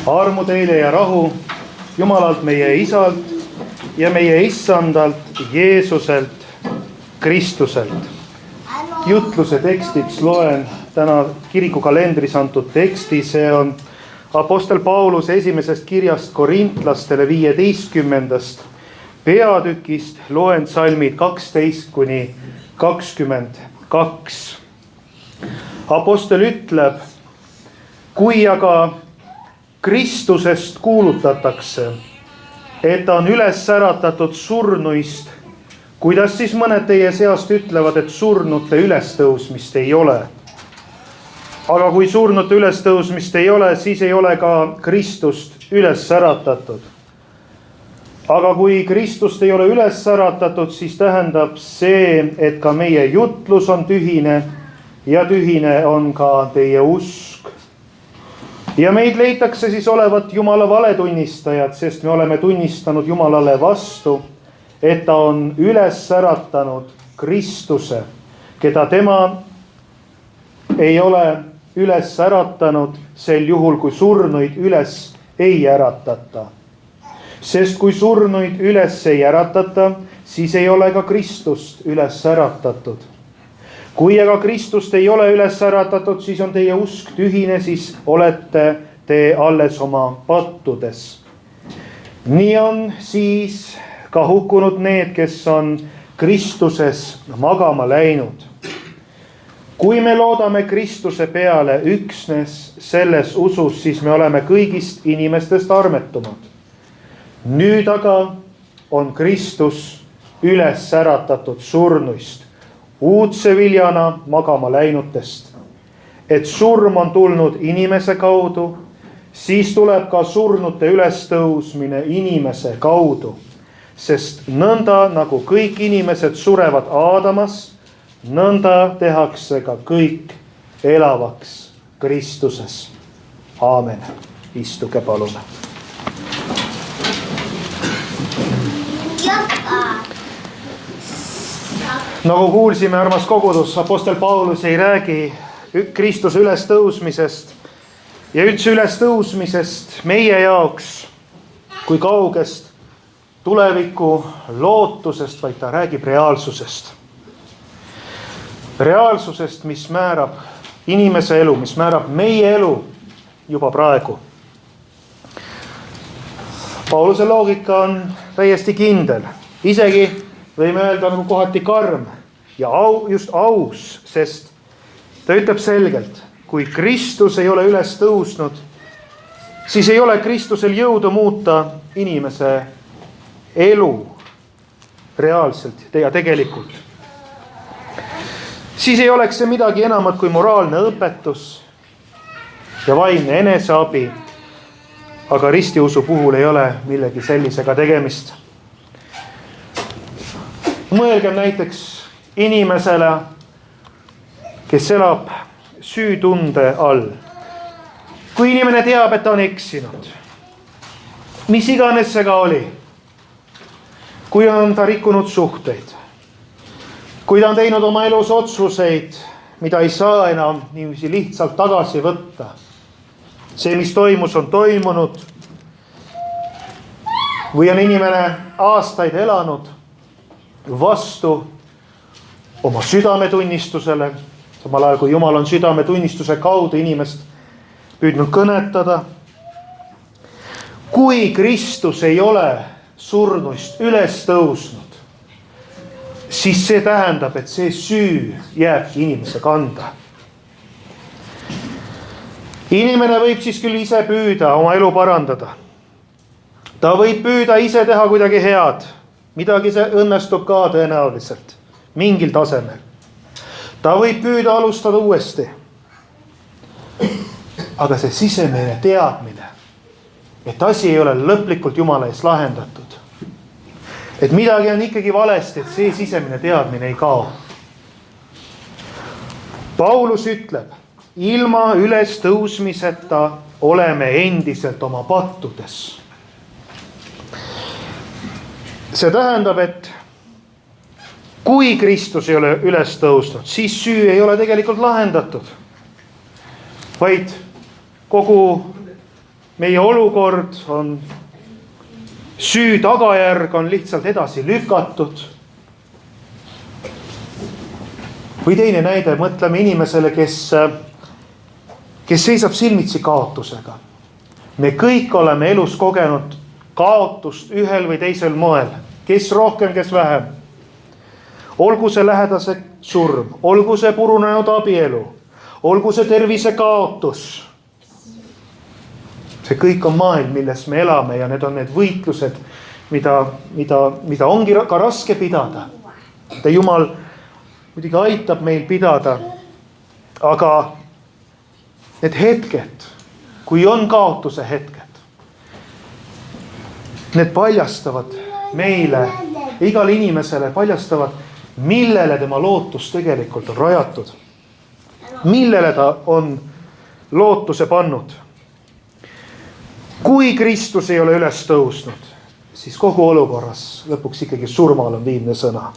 Armu teile ja rahu Jumalalt meie Isalt ja meie Issandalt Jeesuselt Kristuselt. Jutluse tekstiks loen täna kirikukalendris antud teksti. See on Apostel Pauluse esimesest kirjast Korintlastele 15. peatükist. Loen salmid 12-22. Apostel ütleb: kui aga Kristusest kuulutatakse, et ta on üles äratatud surnuist, kuidas siis mõned teie seast ütlevad, et surnute ülestõusmist ei ole? Aga kui surnute ülestõusmist ei ole, siis ei ole ka Kristust üles äratatud. Aga kui Kristust ei ole üles äratatud, siis tähendab see, et ka meie jutlus on tühine ja tühine on ka teie usk. Ja meid leitakse siis olevat Jumala valetunnistajad, sest me oleme tunnistanud Jumalale vastu, et ta on üles äratanud Kristuse, keda tema ei ole üles äratanud sel juhul, kui surnuid üles ei äratata. Sest kui surnuid üles ei äratata, siis ei ole ka Kristust üles äratatud. Kui aga Kristust ei ole üles äratatud, siis on teie usk tühine, siis olete te alles oma pattudes. Nii on siis ka hukkunud need, kes on Kristuses magama läinud. Kui me loodame Kristuse peale üksnes selles usus, siis me oleme kõigist inimestest armetumad. Nüüd aga on Kristus üles äratatud surnuist, uudse viljana magama läinutest. Et surm on tulnud inimese kaudu, siis tuleb ka surnute ülestõusmine inimese kaudu. Sest nõnda nagu kõik inimesed surevad Aadamas, nõnda tehakse ka kõik elavaks Kristuses. Aamen. Istuge palume. Nagu kuulsime, armas kogudus, Apostel Paulus ei räägi Kristuse ülestõusmisest ja üldse ülestõusmisest meie jaoks kui kaugest tuleviku lootusest, vaid ta räägib reaalsusest. Reaalsusest, mis määrab inimese elu, mis määrab meie elu juba praegu. Pauluse loogika on täiesti kindel, isegi võime öelda nagu kohati karm ja just aus, sest ta ütleb selgelt, kui Kristus ei ole üles tõusnud, siis ei ole Kristusel jõudu muuta inimese elu reaalselt ja tegelikult. Siis ei oleks see midagi enamat kui moraalne õpetus ja vaimne eneseabi, aga ristiusu puhul ei ole millegi sellisega tegemist. Mõelgem näiteks inimesele, kes elab süütunde all. Kui inimene teab, et ta on eksinud, mis iganes see ka oli, kui on ta rikkunud suhteid, kui ta on teinud oma elus otsuseid, mida ei saa enam niiviisi lihtsalt tagasi võtta. See, mis toimus, on toimunud. Või on inimene aastaid elanud vastu oma südametunnistusele, samal ajal kui Jumal on südametunnistuse kaudu inimest püüdnud kõnetada. Kui Kristus ei ole surnuist üles tõusnud, siis see tähendab, et see süü jääbki inimese kanda. Inimene võib siis küll ise püüda oma elu parandada. Ta võib püüda ise teha kuidagi head. Midagi see õnnestub ka tõenäoliselt, mingil tasemel. Ta võib püüda alustada uuesti. Aga see sisemine teadmine, et asi ei ole lõplikult Jumala ees lahendatud. Et midagi on ikkagi valesti, et see sisemine teadmine ei kao. Paulus ütleb, ilma üles tõusmiseta oleme endiselt oma pattudes. See tähendab, et kui Kristus ei ole üles tõusnud, siis süü ei ole tegelikult lahendatud. Vaid kogu meie olukord on süü tagajärg, on lihtsalt edasi lükatud. Või teine näide, mõtleme inimesele, kes seisab silmitsi kaotusega. Me kõik oleme elus kogenud kaotust ühel või teisel moel, kes rohkem, kes vähem. Olgu see lähedase surm, olgu see purunenud abielu, olgu see tervise kaotus. See kõik on maailm, milles me elame ja need on need võitlused, mida ongi ka raske pidada. Jumal muidugi aitab meil pidada, aga need hetked, kui on kaotuse hetked, need paljastavad meile, igale inimesele paljastavad, millele tema lootus tegelikult on rajatud. Millele ta on lootuse pannud. Kui Kristus ei ole üles tõusnud, siis kogu olukorras lõpuks ikkagi surmal on viimne sõna.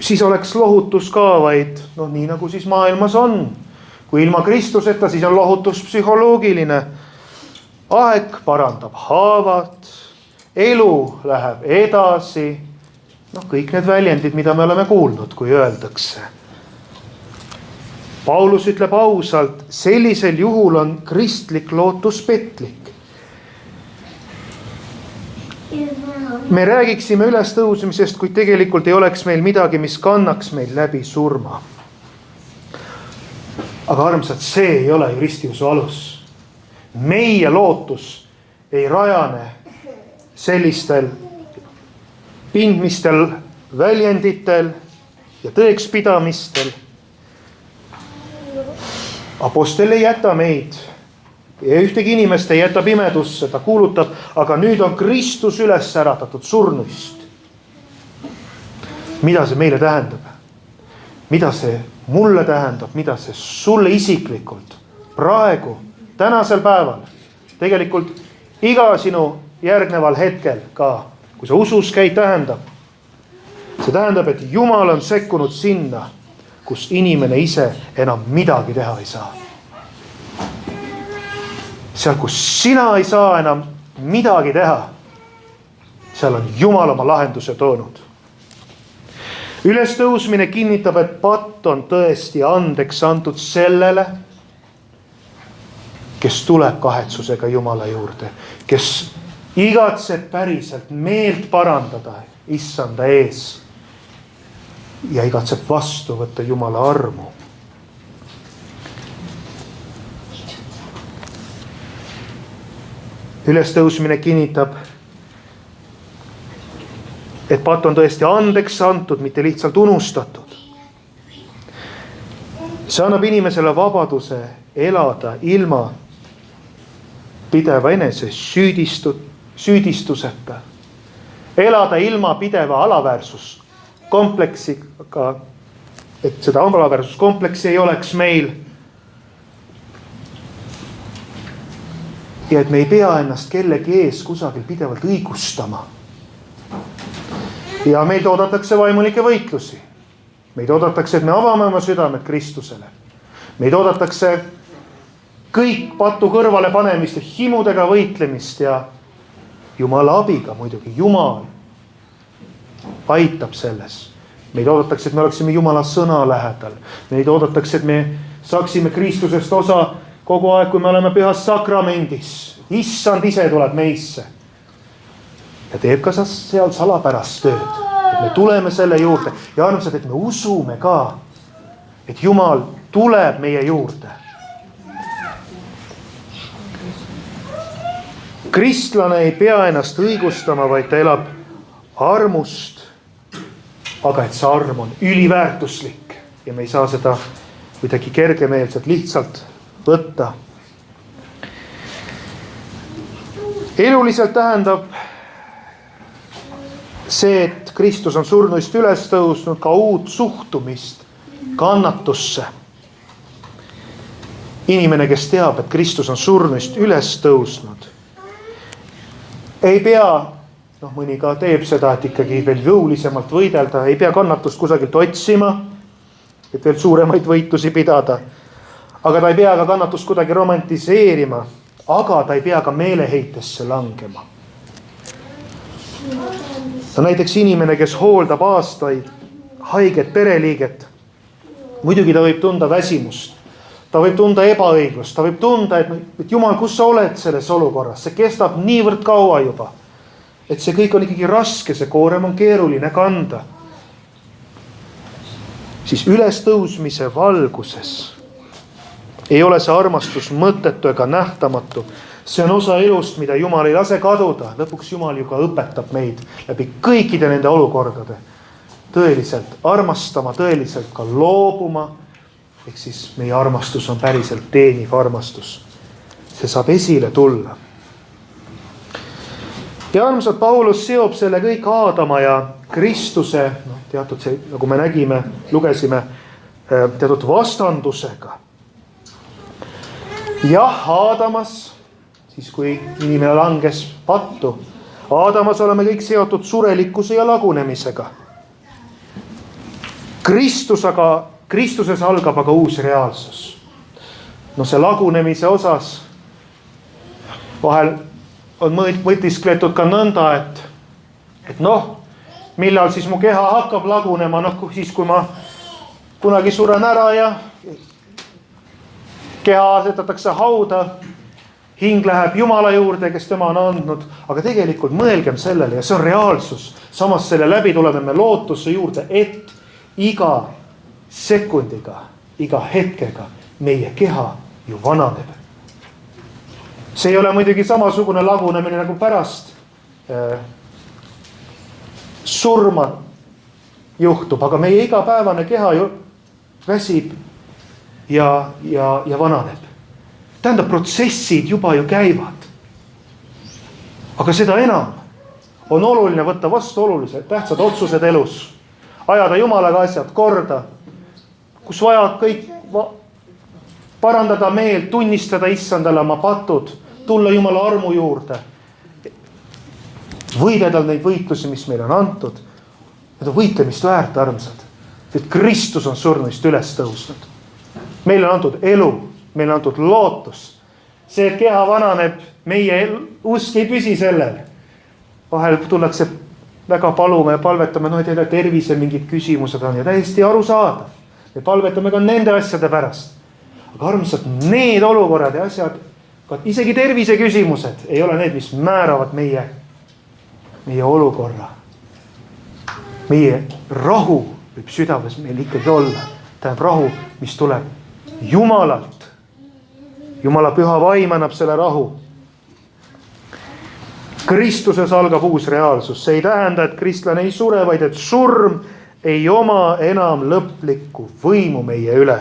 Siis oleks lohutus ka vaid, nii nagu siis maailmas on. Kui ilma Kristuseta, siis on lohutus psühholoogiline. Aeg parandab haavad, elu läheb edasi. Kõik need väljendid, mida me oleme kuulnud, kui öeldakse. Paulus ütleb ausalt, sellisel juhul on kristlik lootus petlik. Me räägiksime ülestõusmisest, kuid tegelikult ei oleks meil midagi, mis kannaks meil läbi surma. Aga armsad, see ei ole ju ristiusu alus. Meie lootus ei rajane sellistel pindmistel väljenditel ja tõekspidamistel. Apostel ei jäta meid ja ühtegi inimest ei jäta pimedusse, ta kuulutab, aga nüüd on Kristus üles äratatud surnuist. Mida see meile tähendab? Mida see mulle tähendab? Mida see sulle isiklikult praegu, tänasel päeval, tegelikult iga sinu järgneval hetkel ka, kui sa usus käid, tähendab? See tähendab, et Jumal on sekkunud sinna, kus inimene ise enam midagi teha ei saa. Seal, kus sina ei saa enam midagi teha, seal on Jumal oma lahenduse toonud. Ülestõusmine kinnitab, et patt on tõesti andeks antud sellele, kes tuleb kahetsusega Jumala juurde, kes igatseb päriselt meelt parandada issanda ees ja igatseb vastu võtta Jumala armu. Ülestõusmine kinnitab, et patt on tõesti andeks antud, mitte lihtsalt unustatud. See annab inimesele vabaduse elada ilma pideva enese süüdistuseta. Elada ilma pideva alaväärsuskompleksiga, et seda alaväärsuskompleksi ei oleks meil. Ja et me ei pea ennast kellegi ees kusagil pidevalt õigustama. Ja meid oodatakse vaimulikke võitlusi. Meid oodatakse, et me avame oma südamed Kristusele. Meid oodatakse kõik patu kõrvale panemist ja himudega võitlemist ja Jumala abiga muidugi. Jumal aitab selles. Meid oodatakse, et me oleksime Jumala sõna lähedal. Meid oodatakse, et me saaksime Kristusest osa kogu aeg, kui me oleme pühas sakramendis. Issand ise tuleb meisse ja teeb ka seal salapärast tööd. Et me tuleme selle juurde ja armsad, et me usume ka, et Jumal tuleb meie juurde. Kristlane ei pea ennast õigustama, vaid ta elab armust, aga et see arm on üliväärtuslik ja me ei saa seda kuidagi kergemeelselt lihtsalt võtta. Eluliselt tähendab see, et Kristus on surnuist üles tõusnud, ka uut suhtumist kannatusse. Inimene, kes teab, et Kristus on surnuist üles tõusnud, ei pea, mõni ka teeb seda, et ikkagi veel jõulisemalt võidelda, ei pea kannatust kusagilt otsima, et veel suuremaid võitlusi pidada. aga ta ei pea ka kannatust kuidagi romantiseerima, aga ta ei pea ka meeleheitesse langema. No näiteks inimene, kes hooldab aastaid haiget pereliiget, muidugi ta võib tunda väsimust, ta võib tunda ebaõiglust, ta võib tunda, et Jumal, kus sa oled selles olukorras, see kestab niivõrd kaua juba, et see kõik on ikkagi raske, see koorem on keeruline kanda. Siis ülestõusmise valguses ei ole see armastus mõttetu ega nähtamatu. See on osa elust, mida Jumal ei lase kaduda. Lõpuks Jumal ju ka õpetab meid läbi kõikide nende olukordade tõeliselt armastama, tõeliselt ka loobuma. Ehk siis meie armastus on päriselt teeniv armastus. See saab esile tulla. Ja armsad, Paulus seob selle kõik Aadama ja Kristuse, teatud see, nagu me nägime, lugesime, teatud vastandusega. Jah, Aadamas, siis kui inimene langes pattu, Aadamas oleme kõik seotud surelikkuse ja lagunemisega. Kristuses algab aga uus reaalsus. No see lagunemise osas vahel on mõtiskletud ka nõnda, et millal siis mu keha hakkab lagunema, siis kui ma kunagi suren ära ja keha asetatakse hauda, hing läheb Jumala juurde, kes tema on andnud, aga tegelikult mõelgem sellele ja see on reaalsus. Samas selle läbi tuleme me lootuse juurde, et iga sekundiga, iga hetkega meie keha ju vananeb. See ei ole muidugi samasugune lagunemine nagu pärast surma juhtub, aga meie igapäevane keha ju väsib ja vananeb. Tähendab, protsessid juba ju käivad. Aga seda enam on oluline võtta vastu olulised tähtsad otsused elus. Ajada Jumalaga asjad korda, kus vaja kõik parandada meelt, tunnistada Issandale oma patud, tulla Jumala armu juurde, võidelda neid võitlusi, mis meile on antud. Need on võitlemist väärt, armsad. Et Kristus on surnuist üles tõusnud. Meile on antud elu, meile on antud lootus. See, et keha vananeb, meie usk ei püsi sellel. Vahel tullakse väga palume ja palvetame, et tervise mingid küsimused on ja täiesti arusaadav. Me palvetame ka nende asjade pärast. Aga armsad, need olukorrad ja asjad, isegi tervise küsimused ei ole need, mis määravad meie olukorra. Meie rahu võib südames meil ikkagi olla. Tähendab rahu, mis tuleb Jumalalt. Jumala püha vaim annab selle rahu. Kristuses algab uus reaalsus. See ei tähenda, et kristlane ei sure, vaid et surm ei oma enam lõplikku võimu meie üle.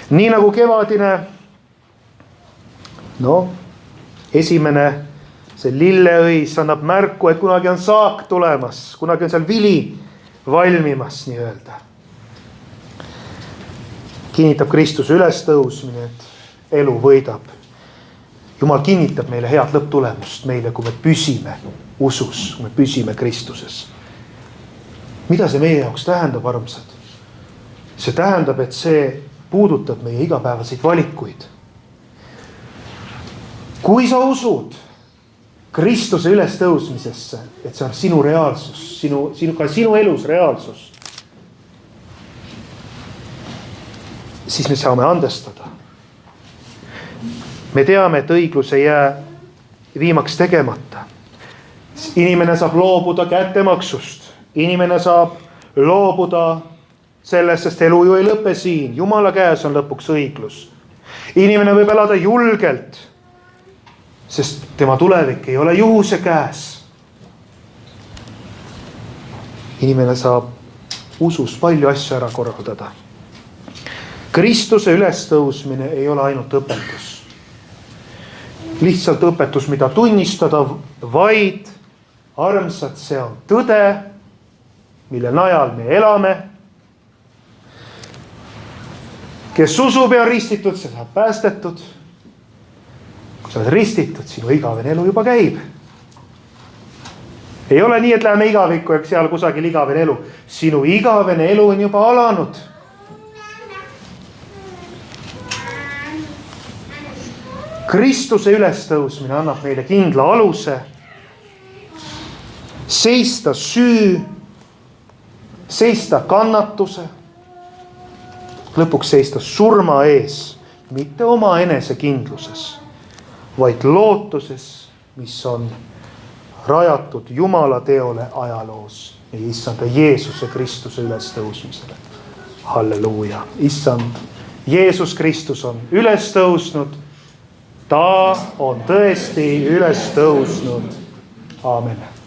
Nii nagu kevadine, esimene see lilleõis annab märku, et kunagi on saak tulemas, kunagi on seal vili valmimas nii-öelda. Kinnitab Kristuse ülestõusmine, et elu võidab. Jumal kinnitab meile head lõpptulemust meile, kui me püsime usus, kui me püsime Kristuses. Mida see meie jaoks tähendab, armsad? See tähendab, et see puudutab meie igapäevaseid valikuid. Kui sa usud Kristuse ülestõusmisesse, et see on sinu reaalsus, sinu elus reaalsus, siis me saame andestada. Me teame, et õiglus ei jää viimaks tegemata. Inimene saab loobuda kättemaksust. Inimene saab loobuda sellest, sest elu ju ei lõpe siin. Jumala käes on lõpuks õiglus. Inimene võib elada julgelt, sest tema tulevik ei ole juhuse käes. Inimene saab usus palju asju ära korraldada. Kristuse ülestõusmine ei ole ainult õpetus. Lihtsalt õpetus, mida tunnistada, vaid armsad, see on tõde, mille najal me elame. Kes usub ja on ristitud, see saab päästetud. Kui sa oled ristitud, sinu igavene elu juba käib. Ei ole nii, et läheme igavikku ja seal kusagil igavene elu. Sinu igavene elu on juba alanud. Kristuse ülestõusmine annab meile kindla aluse seista süü, seista kannatuse, lõpuks seista surma ees, mitte oma enesekindluses, vaid lootuses, mis on rajatud Jumala teole ajaloos ja issanda Jeesuse Kristuse ülestõusmisele. Halleluuja, issand Jeesus Kristus on üles tõusnud. Ta on tõesti üles tõusnud. Aamen.